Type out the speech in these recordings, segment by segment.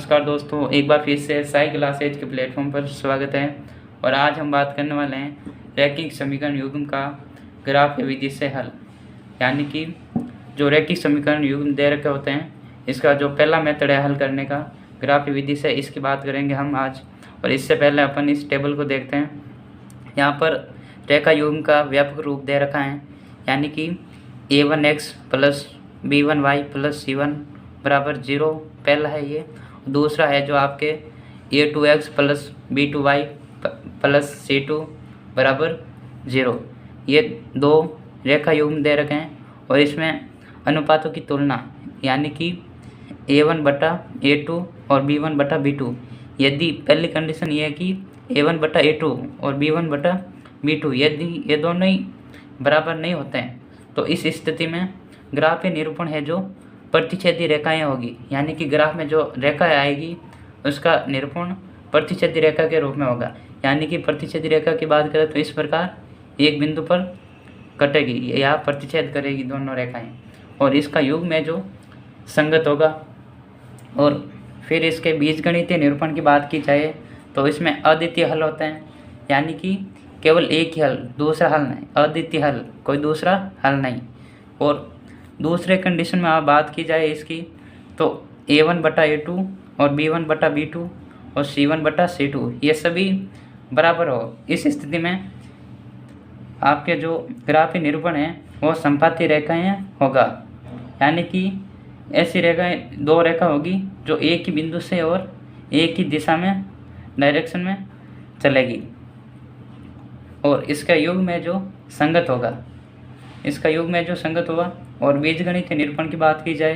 नमस्कार दोस्तों, एक बार फिर से साई क्लासेज के प्लेटफॉर्म पर स्वागत है। और आज हम बात करने वाले हैं रैखिक समीकरण युग्म का ग्राफ विधि से हल। यानी कि जो रैखिक समीकरण युग्म दे रखे होते हैं, इसका जो पहला मेथड है हल करने का ग्राफ विधि से, इसकी बात करेंगे हम आज। और इससे पहले अपन इस टेबल को देखते हैं। यहाँ पर रेखा युग्म का व्यापक रूप दे रखा है, यानी कि a1x plus b1y plus c1 बराबर 0 पहला है ये। दूसरा है जो आपके a2x plus b2y plus c2 बराबर 0। ये दो रेखा युग्म दे रखे हैं और इसमें अनुपातों की तुलना, यानी कि a1 बटा a2 और b1 बटा b2। यदि पहली कंडीशन ये है कि a1 बटा a2 और b1 बटा b2 यदि ये दोनों ही बराबर नहीं होते हैं, तो इस स्थिति में ग्राफ निरूपण है जो प्रतिच्छेदी रेखाएं होगी। यानी कि ग्राफ में जो रेखा आएगी उसका निरूपण प्रतिच्छेदी रेखा के रूप में होगा। यानी कि प्रतिच्छेदी रेखा की बात करें तो इस प्रकार एक बिंदु पर कटेगी या प्रतिच्छेद करेगी दोनों रेखाएं, और इसका युग्म है जो संगत होगा। और फिर इसके बीजगणितीय निरूपण की बात की जाए तो इसमें अद्वितीय हल होते हैं, यानी कि केवल एक ही हल, दूसरा हल नहीं, अद्वितीय हल, कोई दूसरा हल नहीं। और दूसरे कंडीशन में आप बात की जाए इसकी तो a1 बटा a2 और b1 बटा b2 और c1 बटा c2 ये सभी बराबर हो। इस स्थिति में आपके जो ग्राफीय निरूपण है वो संपाती रेखाएं होगा। यानी कि ऐसी रेखाएं, दो रेखा होगी जो एक ही बिंदु से और एक ही दिशा में डायरेक्शन में चलेगी, और इसका युग्म है जो संगत होगा। इसका युग्म है जो संगत होगा। और बीजगणितीय निरूपण की बात की जाए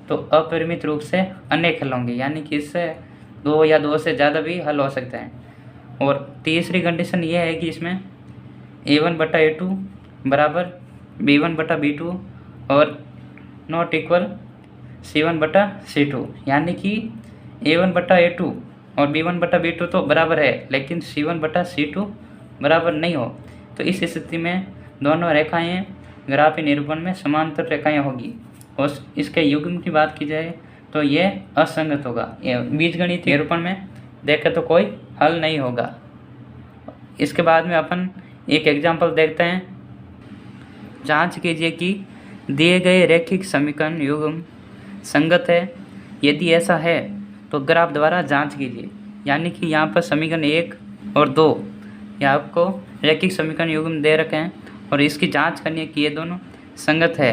तो अपरिमित रूप से अनेक हल होंगे, यानी कि इससे दो या दो से ज़्यादा भी हल हो सकते हैं। और तीसरी कंडीशन ये है कि इसमें a1 बटा a2 बराबर b1 बटा b2 और नॉट इक्वल c1 बटा c2। यानी कि a1 बटा a2 और b1 बटा b2 तो बराबर है, लेकिन c1 बटा c2 बराबर नहीं हो, तो इस स्थिति में दोनों रेखाएं ग्राफीय निरूपण में समांतर रेखाएं होगी। और इसके युग्म की बात की जाए तो ये असंगत होगा। बीजगणितीय निरूपण में देखें तो कोई हल नहीं होगा। इसके बाद में अपन एक एग्जाम्पल देखते हैं। जांच कीजिए कि दिए गए रैखिक समीकरण युग्म संगत है। यदि ऐसा है तो ग्राफ द्वारा जांच कीजिए। यानी कि यहाँ पर समीकरण 1 और 2 ये आपको रैखिक समीकरण युग्म दे रखे हैं और इसकी जांच करनी है कि ये दोनों संगत है।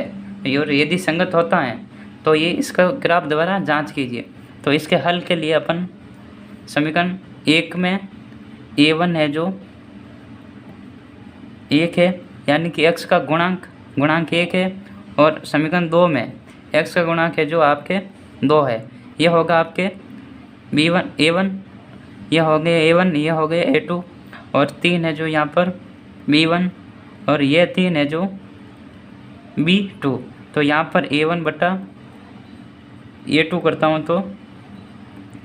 और यदि संगत होता है तो ये इसका ग्राफ द्वारा जांच कीजिए। तो इसके हल के लिए अपन समीकरण 1 में a1 है जो 1 है, यानी कि x का गुणांक 1 है, और समीकरण 2 में x का गुणांक है जो आपके 2 है। यह होगा आपके b1 a1, यह हो गए a1, यह हो गए a2, और 3 है जो यहाँ पर b1 और ये 3 है जो b2। तो यहाँ पर a1 बटा a2 करता हूँ तो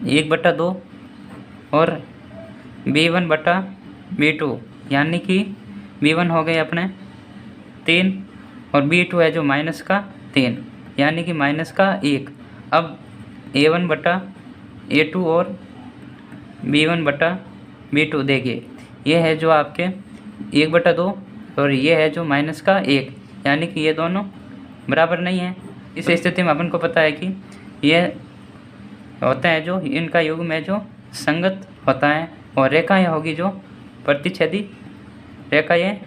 1 बटा 2 और b1 बटा b2, यानी कि b1 हो गए अपने 3 और b2 है जो माइनस का 3, यानी कि माइनस का 1। अब a1 बटा a2 और b1 बटा b2 देखिए, ये है जो आपके 1 बटा 2 और ये है जो माइनस का 1, यानी कि ये दोनों बराबर नहीं है। इस स्थिति में अपन को पता है कि ये होता है जो इनका युग्म है जो संगत होता है, और रेखाएं होगी जो प्रतिच्छेदी रेखाएं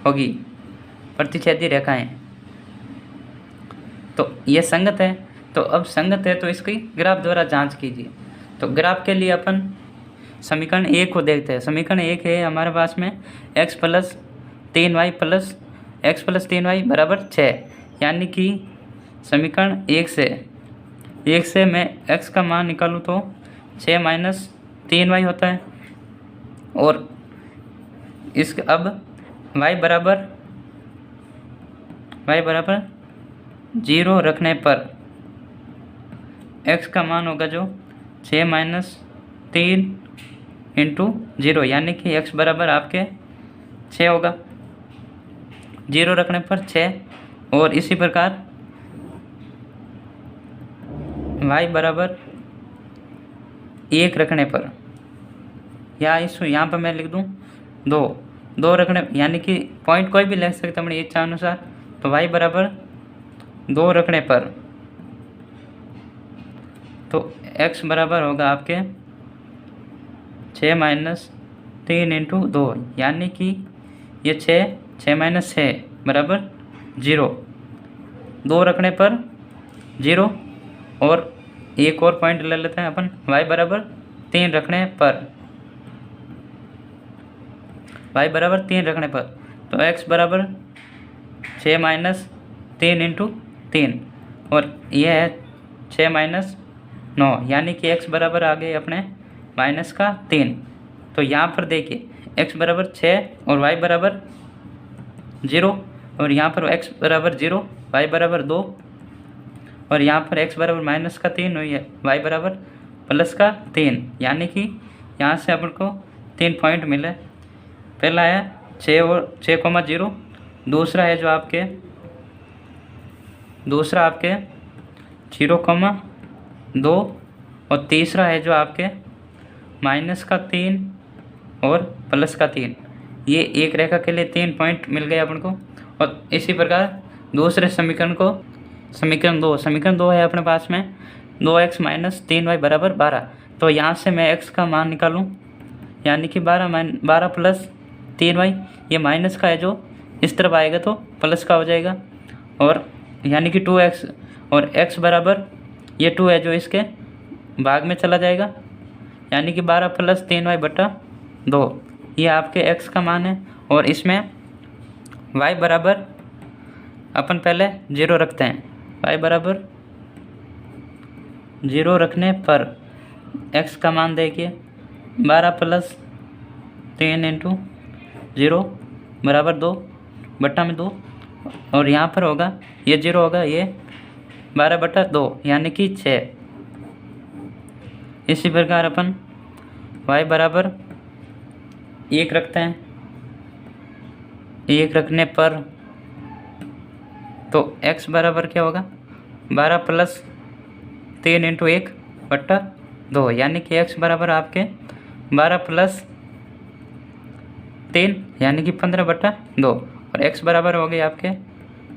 होगी, प्रतिच्छेदी रेखाएं। तो ये संगत है। तो अब संगत है तो इसकी ग्राफ द्वारा जांच कीजिए। तो ग्राफ के लिए अपन समीकरण 1 को देखते हैं। समीकरण 1 है हमारे पास में x plus 3y plus x plus 3y बराबर 6। यानी कि समीकरण 1 से मैं x का मान निकालूँ तो 6 माइनस 3y होता है। और इस अब y बराबर 0 रखने पर x का मान होगा जो 6 माइनस 3 इंटू 0, यानी कि x बराबर आपके 6 होगा, 0 रखने पर 6। और इसी प्रकार y बराबर 1 रखने पर, या इस यहाँ पर मैं लिख दूँ 2 रखने, यानी कि पॉइंट कोई भी ले सकते अपनी इच्छा अनुसार। तो y बराबर 2 रखने पर तो x बराबर होगा आपके 6 - 3 × 2, यानी कि ये 6 - 6 बराबर 0। 2 रखने पर 0, और एक और पॉइंट ले लेते हैं अपन, y बराबर 3 रखने पर, y बराबर 3 रखने पर तो x बराबर 6 - 3 × 3, और यह है 6 - 9, यानी कि x बराबर आ गए अपने -3। तो यहाँ पर देखिए x बराबर 6 और y बराबर 0, और यहाँ पर x बराबर 0, y बराबर 2, और यहाँ पर x बराबर -3 हुई है, y बराबर +3, यानी कि यहाँ से अपन को 3 पॉइंट मिले। पहला है 6,0, दूसरा है जो आपके 0,2, और तीसरा है जो आपके -3 और +3। ये एक रेखा के लिए 3 पॉइंट मिल गए अपन को। और इसी प्रकार दूसरे समीकरण को, समीकरण 2 है अपने पास में 2x - 3y बराबर 12। तो यहाँ से मैं x का मान निकालूँ, यानी कि 12 + 3y, ये माइनस का है जो इस तरफ आएगा तो प्लस का हो जाएगा, और यानी कि 2x, और x बराबर ये 2 है जो इसके भाग में चला जाएगा, यानी कि 12 + 3y बटा 2, ये आपके x का मान है। और इसमें y बराबर अपन पहले 0 रखते हैं, y बराबर 0 रखने पर x का मान देखिए 12 + 3 × 0 बराबर 2 बटा में 2, और यहाँ पर होगा ये 0 होगा, ये 12 बटा 2, यानी कि 6। इसी प्रकार अपन y बराबर 1 रखते हैं, 1 रखने पर तो x बराबर क्या होगा 12 + 3 × 1 बटा 2, यानी कि x बराबर आपके 12 + 3, यानी कि 15 बटा 2, और x बराबर हो गए आपके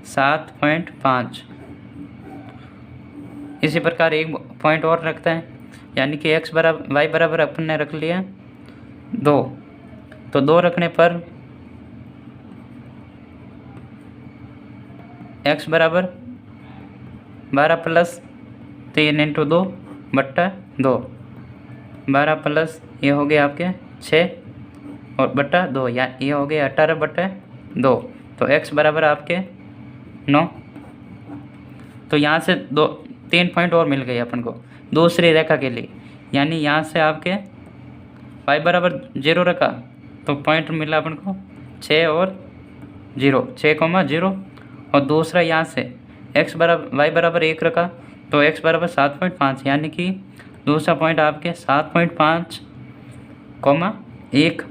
7.5। इसी प्रकार एक पॉइंट और रखते हैं, यानी कि y बराबर अपन ने रख लिया 2। तो 2 रखने पर x बराबर 12 + 3 × 2 बटा 2, 12 प्लस ये हो गए आपके 6 और बटा 2, या ये हो गए 18 बटा 2। तो x बराबर आपके 9। तो यहाँ से 3 पॉइंट और मिल गए अपन को दूसरी रेखा के लिए, यानी यहाँ से आपके y बराबर 0 रखा तो पॉइंट मिला अपन को 6 और 0, 6,0, और दूसरा यहाँ से y बराबर 1 रखा तो x बराबर 7.5, यानी कि दूसरा पॉइंट आपके 7.5, 1,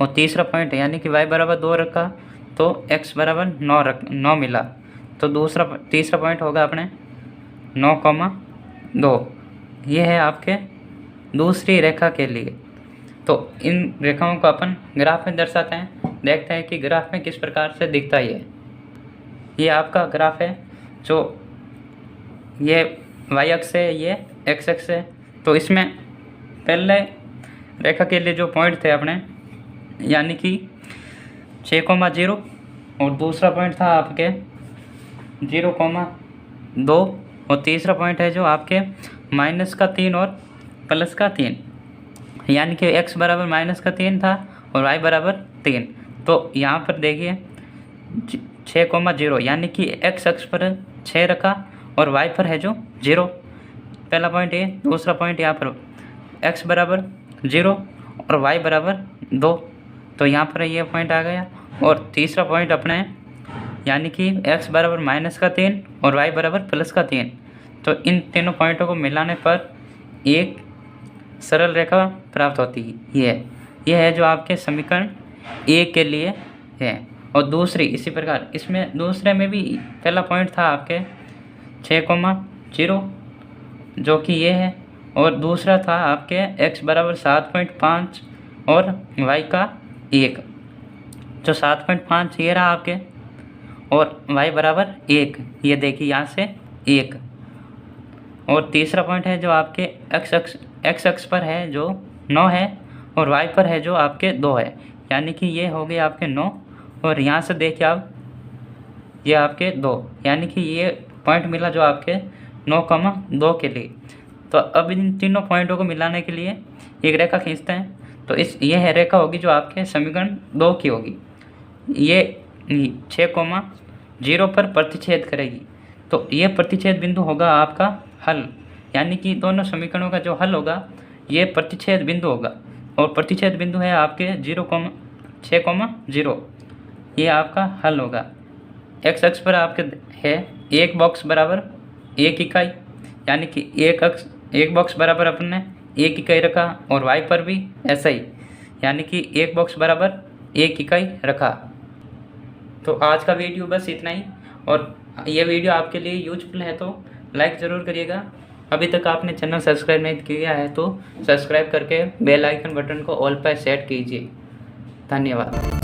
और तीसरा पॉइंट यानी कि y बराबर 2 रखा तो x बराबर 9 मिला। तो तीसरा पॉइंट होगा अपने 9,2। ये है आपके दूसरी रेखा के लिए। तो इन रेखाओं को अपन ग्राफ में दर्शाते हैं, देखते हैं कि ग्राफ में किस प्रकार से दिखता है। ये आपका ग्राफ है, जो ये y अक्ष है, ये x अक्ष है। तो इसमें पहले रेखा के लिए जो पॉइंट थे अपने, यानी कि 6,0, और दूसरा पॉइंट था आपके 0,2, और तीसरा पॉइंट है जो आपके -3 और +3, यानी कि x बराबर -3 था और y बराबर 3। तो यहाँ पर देखिए 6,0, यानी कि x अक्ष पर 6 रखा और y पर है जो 0, पहला पॉइंट ये। दूसरा पॉइंट यहाँ पर x बराबर 0 और y बराबर 2, तो यहाँ पर ये पॉइंट आ गया। और तीसरा पॉइंट अपने यानी कि x बराबर -3 और y बराबर +3। तो इन तीनों पॉइंटों को मिलाने पर एक सरल रेखा प्राप्त होती है। यह है जो आपके समीकरण ए के लिए है। और दूसरी इसी प्रकार, इसमें दूसरे में भी पहला पॉइंट था आपके 6,0, जो कि ये है, और दूसरा था आपके x बराबर 7.5 और y का 1। जो 7.5 ये रहा आपके और y बराबर 1, ये देखिए यहाँ से 1। और तीसरा पॉइंट है जो आपके x अक्ष पर है जो 9 है और y पर है जो आपके 2 है, यानी कि ये हो गए आपके 9 और यहाँ से देखिए आप ये आपके 2, यानी कि ये पॉइंट मिला जो आपके 9,2 के लिए। तो अब इन तीनों पॉइंटों को मिलाने के लिए एक रेखा खींचते हैं। तो ये है रेखा होगी जो आपके समीकरण 2 की होगी। ये 6,0 पर प्रतिच्छेद करेगी, तो ये प्रतिच्छेद बिंदु होगा आपका हल, यानी कि दोनों समीकरणों का जो हल होगा ये प्रतिच्छेद बिंदु होगा। और प्रतिच्छेद बिंदु है आपके 6,0, ये आपका हल होगा। x अक्ष पर आपके है 1 बॉक्स बराबर 1 इकाई, यानी कि एक बॉक्स बराबर अपन ने 1 इकाई रखा, और y पर भी ऐसा ही, यानी कि 1 बॉक्स बराबर 1 इकाई रखा। तो आज का वीडियो बस इतना ही, और ये वीडियो आपके लिए यूजफुल है तो लाइक ज़रूर करिएगा। अभी तक आपने चैनल सब्सक्राइब नहीं किया है तो सब्सक्राइब करके बेल आइकन बटन को ऑल पर सेट कीजिए। धन्यवाद।